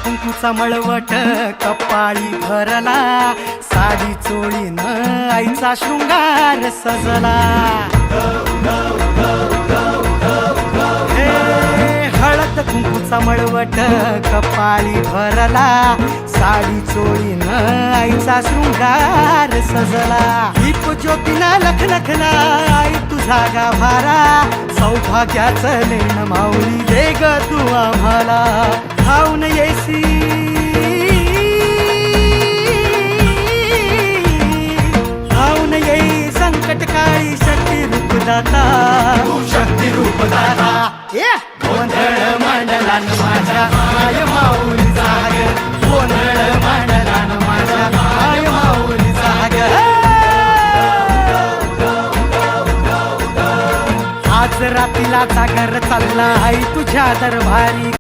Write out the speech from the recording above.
कुंकूचा मळवट कपाळी भरला, साडी चोळीनं आईचा शृंगार सजला. हळद कुंकूचा मळवट कपाळी भरला, साडी चोळीनं आईचा शृंगार सजला. दीप ज्योतीनं लखलखला आई तुझा गाभारा, सौभाग्याचं लेण माऊली दे ग तू आम्हाला. धावून येसी धावून येई संकट काळी शक्ती रूपदाता, शक्ती रूपदाता. गोंधळ मांडलान माझ्या आय माऊलीचा ग, गोंधळ मांडलान माझ्या आय माऊलीचा ग. आज रात्रीला जागर चालला आई तुझ्या दरबारी.